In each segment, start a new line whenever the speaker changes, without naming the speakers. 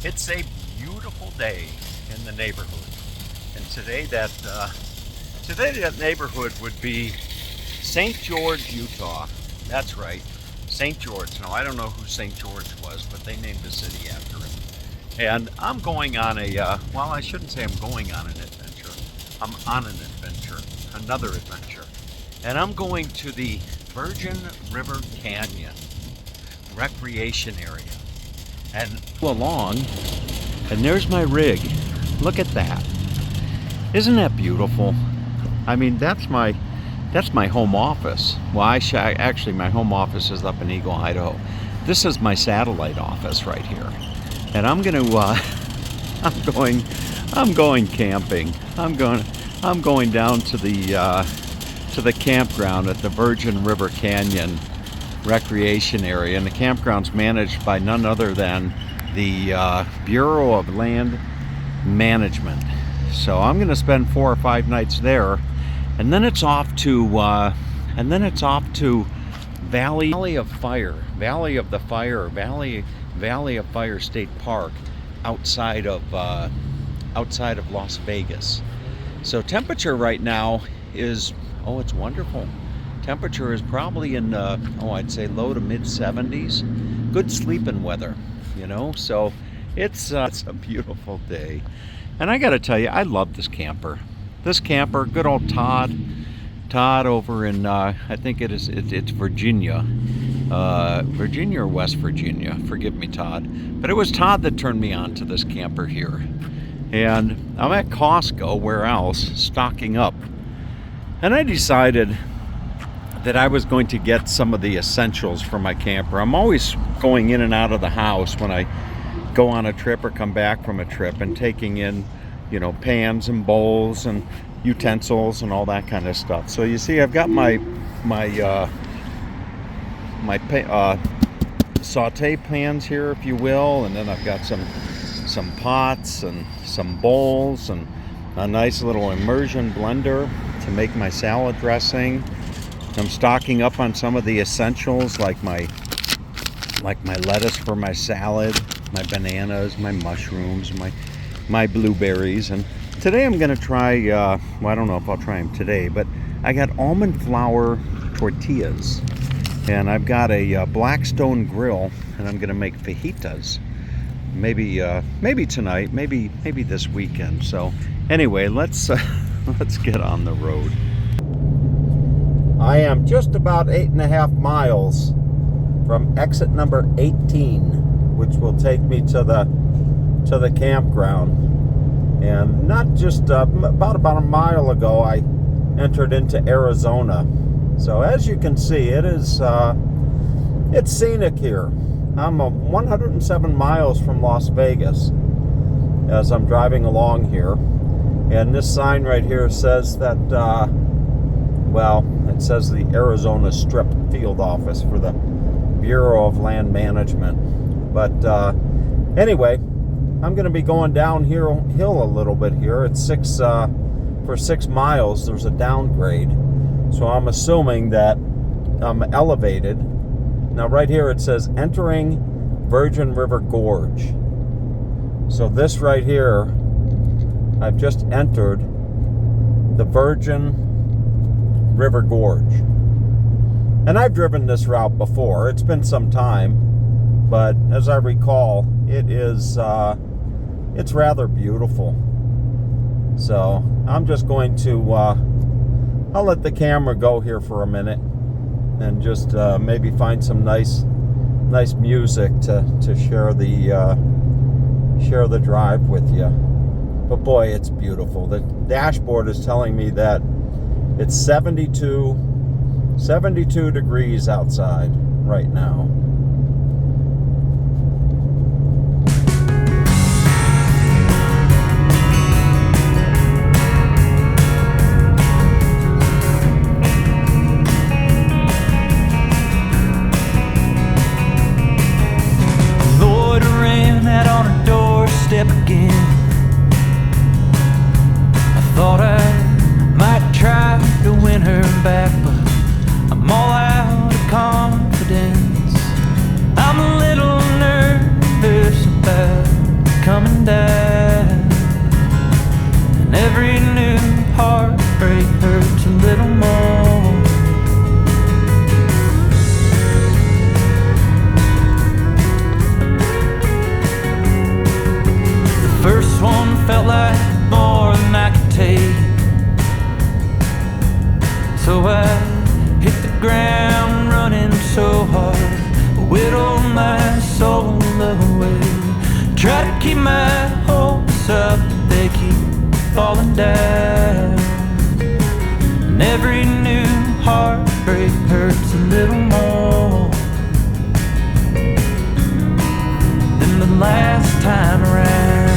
It's a beautiful day in the neighborhood, and today that neighborhood would be St. George, Utah. That's right, St. George. Now I don't know who St. George was, but they named the city after him. And I'm going on a well, I shouldn't say I'm going on an adventure. I'm on an adventure, another adventure, and I'm going to the Virgin River Canyon recreation area. And along, and there's my rig. Look at that. Isn't that beautiful? I mean, that's my home office. Well, actually my home office is up in Eagle, Idaho. This is my satellite office right here. And I'm going to I'm going camping. I'm going down to the campground at the Virgin River Canyon recreation area, and the campground's managed by none other than the Bureau of Land Management. So I'm going to spend 4 or 5 nights there, and then it's off to Valley of Fire State Park outside of Las Vegas. So temperature right now is, oh, it's wonderful. Temperature is probably in I'd say low to mid 70s. Good sleeping weather, you know. So it's a beautiful day, and I got to tell you, I love this camper. This camper, good old Todd over in I think it's Virginia, Virginia or West Virginia. Forgive me, Todd, but it was Todd that turned me on to this camper here. And I'm at Costco, where else, stocking up, and I decided that I was going to get some of the essentials for my camper. I'm always going in and out of the house when I go on a trip or come back from a trip, and taking in, you know, pans and bowls and utensils and all that kind of stuff. So you see, I've got my saute pans here, if you will, and then I've got some pots and some bowls and a nice little immersion blender to make my salad dressing. I'm stocking up on some of the essentials, like my lettuce for my salad, my bananas, my mushrooms, my blueberries. And today I'm going to try, well, I don't know if I'll try them today, but I got almond flour tortillas, and I've got a Blackstone grill, and I'm going to make fajitas. Maybe tonight, maybe this weekend. So anyway, let's get on the road. I am just about 8.5 miles from exit number 18, which will take me to the campground. And not just about a mile ago, I entered into Arizona. So as you can see, it's scenic here. I'm 107 miles from Las Vegas as I'm driving along here, and this sign right here says that it says the Arizona Strip Field Office for the Bureau of Land Management. But anyway, I'm going to be going downhill a little bit here. It's for 6 miles, there's a downgrade. So I'm assuming that I'm elevated. Now right here it says entering Virgin River Gorge. So this right here, I've just entered the Virgin River Gorge. And I've driven this route before. It's been some time, but as I recall, it's rather beautiful. So I'm just going to I'll let the camera go here for a minute and just maybe find some nice music to share the drive with you. But boy, it's beautiful. The dashboard is telling me that it's 72 degrees outside right now.
Loitering out on a doorstep again. I thought I might try to win her back, but I'm all out of confidence. my hopes up, they keep falling down. And every new heartbreak hurts a little more than the last time around.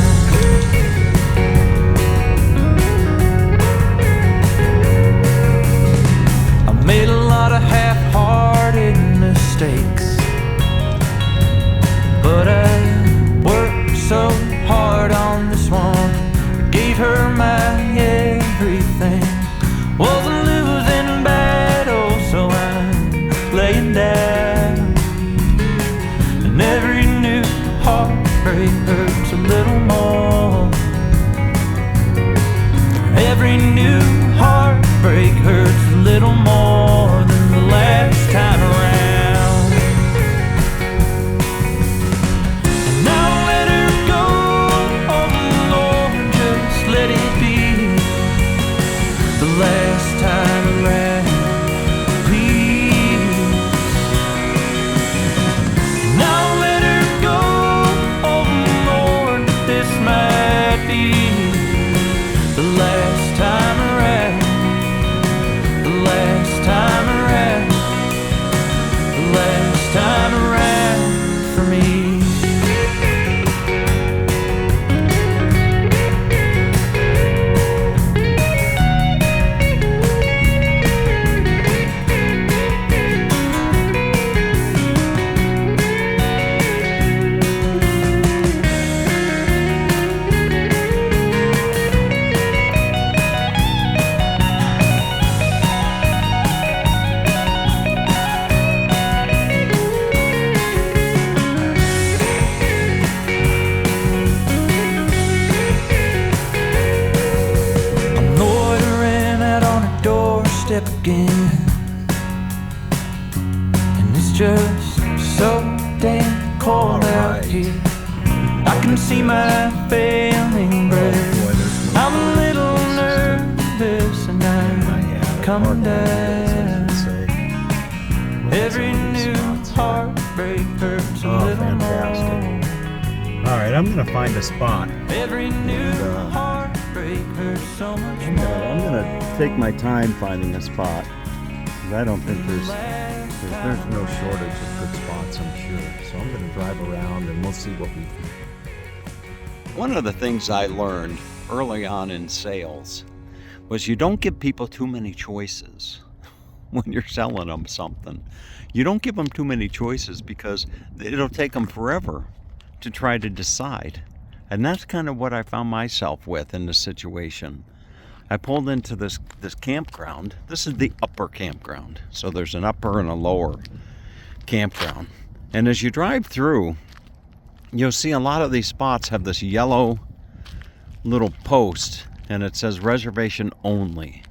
I made a lot of half-hearted mistakes, but I worked so hard on this one. I gave her my everything. Wasn't losing battle, so I'm laying down. And every new heartbreak hurts a little more. Every new heartbreak hurts a little more than the last time around. And I'll let her go, oh Lord, just let it be the last time around, please. And I'll let her go, oh Lord, this might be the last time around, the last time around, the last time around for me. Step again, and it's just so damn cold out here. I can see my failing breath. I'm a little nervous and I'm coming down. Every new heartbreak hurts a little more.
All right, I'm gonna find a spot.
Every new heartbreak hurts so much more.
I'm gonna take my time finding a spot, because I don't think there's no shortage of good spots, I'm sure. So I'm gonna drive around and we'll see what we find. One of the things I learned early on in sales was you don't give people too many choices when you're selling them something. You don't give them too many choices because it'll take them forever to try to decide. And that's kind of what I found myself with in this situation. I pulled into this campground. This is the upper campground. So there's an upper and a lower campground. And as you drive through, you'll see a lot of these spots have this yellow little post and it says reservation only.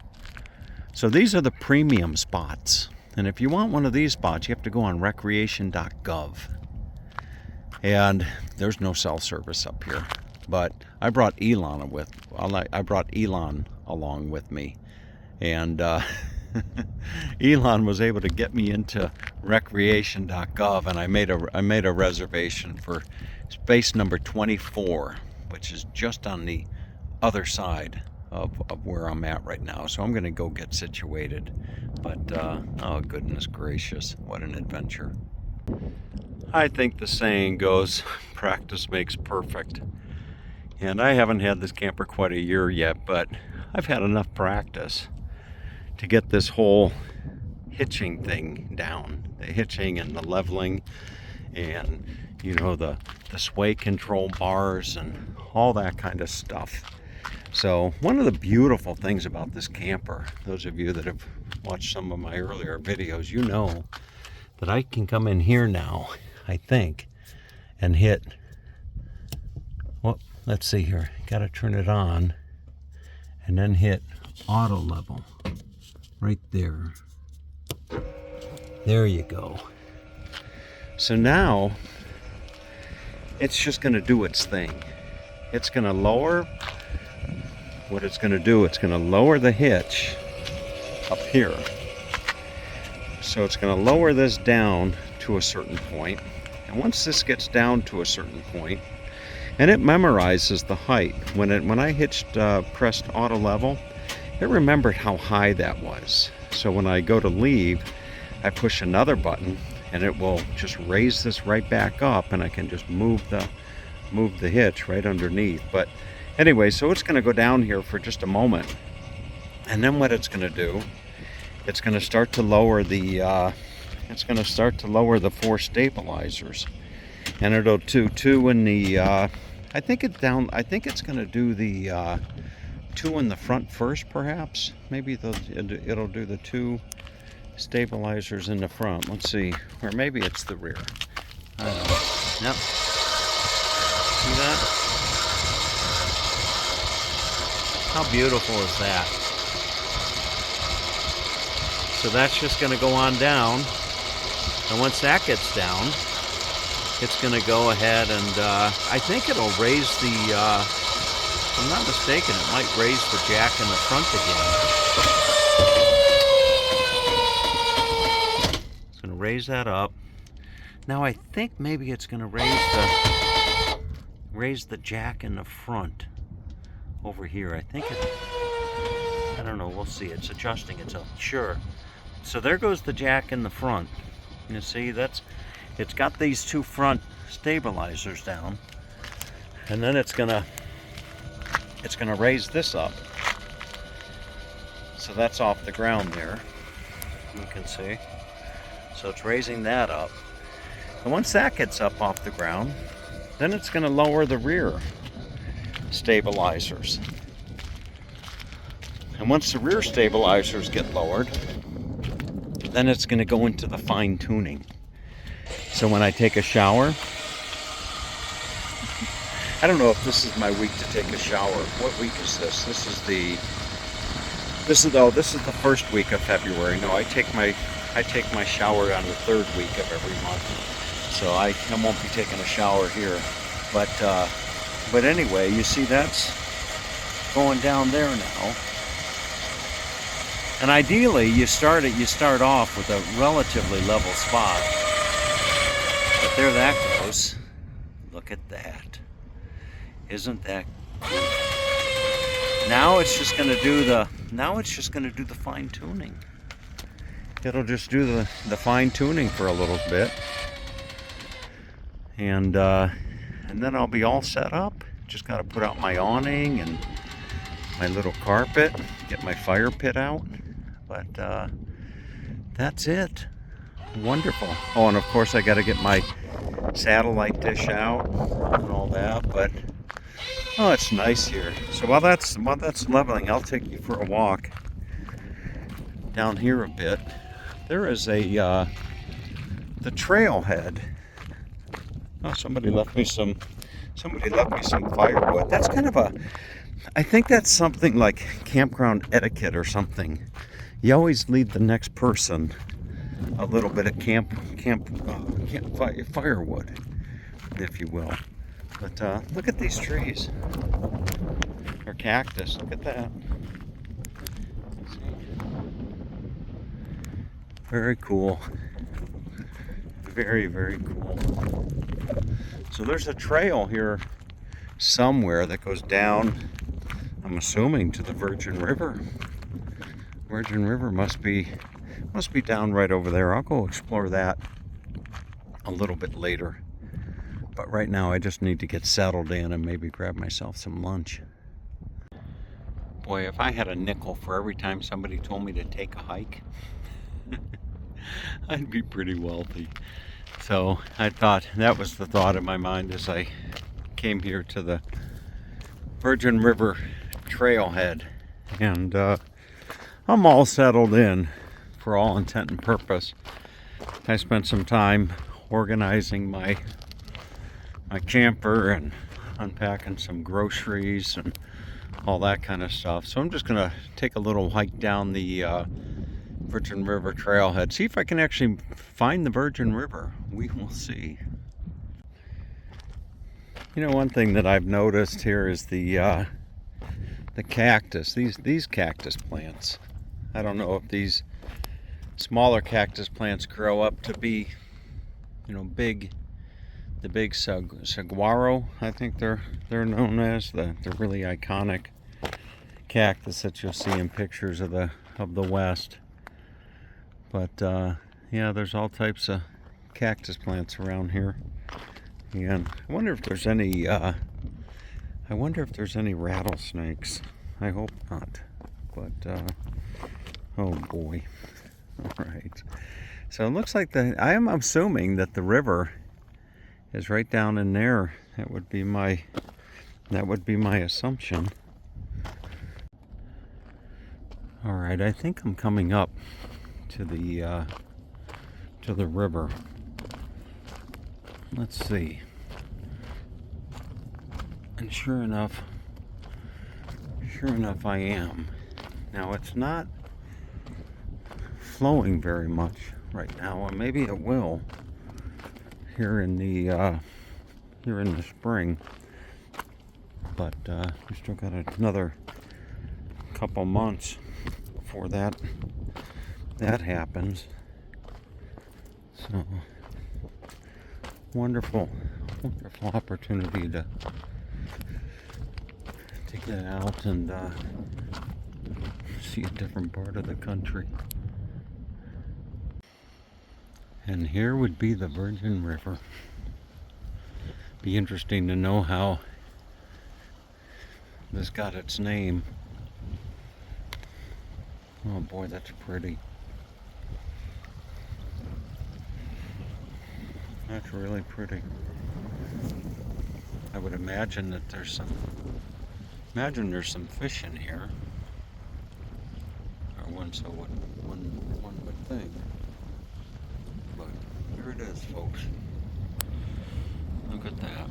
So these are the premium spots. And if you want one of these spots, you have to go on recreation.gov. And there's no cell service up here. But I brought Elon along with me, and Elon was able to get me into recreation.gov, and I made a reservation for space number 24, which is just on the other side of where I'm at right now. So I'm going to go get situated. But oh goodness gracious, what an adventure! I think the saying goes, practice makes perfect. And I haven't had this camper quite a year yet, but I've had enough practice to get this whole hitching thing down. The hitching and the leveling and, you know, the sway control bars and all that kind of stuff. So one of the beautiful things about this camper, those of you that have watched some of my earlier videos, you know that I can come in here now, I think, and hit, well, let's see here, got to turn it on and then hit auto level right there. There you go. So now it's just going to do its thing. It's going to lower, what it's going to do, it's going to lower the hitch up here. So it's going to lower this down to a certain point. And once this gets down to a certain point, and it memorizes the height. When I pressed auto level, it remembered how high that was. So when I go to leave, I push another button and it will just raise this right back up, and I can just move the hitch right underneath. But anyway, so it's going to go down here for just a moment, and then what it's going to do, it's going to start to lower the 4 stabilizers, and it'll do 2 in the I think it's going to do the 2 in the front first, perhaps. Maybe it'll do the 2 stabilizers in the front. Let's see, or maybe it's the rear. I don't know. Yep. See that? How beautiful is that? So that's just going to go on down, and once that gets down, it's going to go ahead and I think it'll raise the, if I'm not mistaken, it might raise the jack in the front again. It's going to raise that up. Now I think maybe it's going to raise the jack in the front over here. I don't know, we'll see. It's adjusting itself. Sure. So there goes the jack in the front. You see, it's got these 2 front stabilizers down, and then it's gonna raise this up. So that's off the ground there, you can see. So it's raising that up, and once that gets up off the ground, then it's going to lower the rear stabilizers. And once the rear stabilizers get lowered, then it's going to go into the fine tuning. So when I take a shower, I don't know if this is my week to take a shower. What week is this? This is the first week of February. No, I take my shower on the 3rd week of every month. So I won't be taking a shower here. But anyway, you see that's going down there now. And ideally, you start off with a relatively level spot. But there that goes. Look at that. Isn't that cool? Now it's just going to do the fine tuning. It'll just do the fine tuning for a little bit. And then I'll be all set up. Just got to put out my awning and my little carpet, get my fire pit out. But that's it. Wonderful. Oh, and of course I got to get my satellite dish out and all that. But oh, it's nice here. So while that's leveling, I'll take you for a walk down here a bit. There is the trailhead. Oh, somebody left me some firewood. That's kind of I think that's something like campground etiquette or something. You always leave the next person a little bit of firewood, if you will. But look at these trees. Or cactus. Look at that. Very cool. Very, very cool. So there's a trail here somewhere that goes down, I'm assuming, to the Virgin River. Virgin River must be down right over there. I'll go explore that a little bit later. But right now I just need to get settled in and maybe grab myself some lunch. Boy, if I had a nickel for every time somebody told me to take a hike, I'd be pretty wealthy. So I thought, that was the thought in my mind as I came here to the Virgin River trailhead. And I'm all settled in for all intent and purpose. I spent some time organizing my camper and unpacking some groceries and all that kind of stuff. So I'm just gonna take a little hike down the Virgin River trailhead, see if I can actually find the Virgin River. We will see. You know, one thing that I've noticed here is the cactus, these cactus plants. I don't know if these smaller cactus plants grow up to be, you know, big the big saguaro, I think they're known as, the really iconic cactus that you'll see in pictures of the West. But yeah, there's all types of cactus plants around here. And I wonder if there's any rattlesnakes. I hope not. But oh boy. All right. So it looks like I am assuming that the river is right down in there. That would be my assumption. All right, I think I'm coming up to the river. Let's see. And sure enough I am. Now it's not flowing very much right now, and maybe it will here in the spring. But we still got another couple months before that happens. So wonderful opportunity to get out and see a different part of the country. And here would be the Virgin River. Be interesting to know how this got its name. Oh boy, that's pretty. That's really pretty. I would imagine that there's some fish in here. Or one would think. But here it is, folks. Look at that.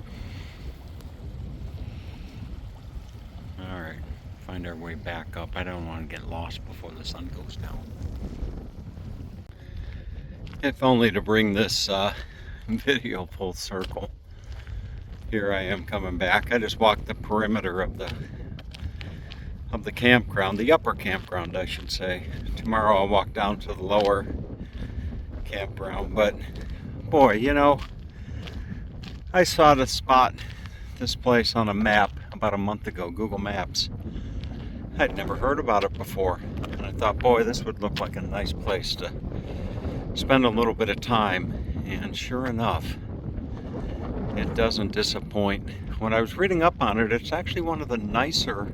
Alright, find our way back up. I don't want to get lost before the sun goes down. If only to bring this video full circle. Here I am coming back. I just walked the perimeter of the campground, the upper campground I should say. Tomorrow I'll walk down to the lower campground. But boy, you know, I saw this place on a map about a month ago, Google Maps. I'd never heard about it before, and I thought, boy, this would look like a nice place to spend a little bit of time. And sure enough, it doesn't disappoint. When I was reading up on it, it's actually one of the nicer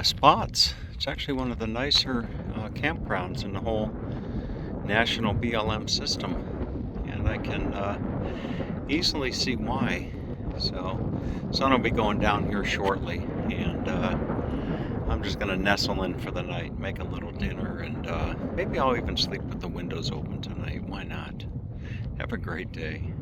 spots. It's actually one of the nicer campgrounds in the whole national BLM system, and I can easily see why. So sun will be going down here shortly, and I'm just gonna nestle in for the night, make a little dinner, and maybe I'll even sleep with the windows open tonight. Why not? Have a great day.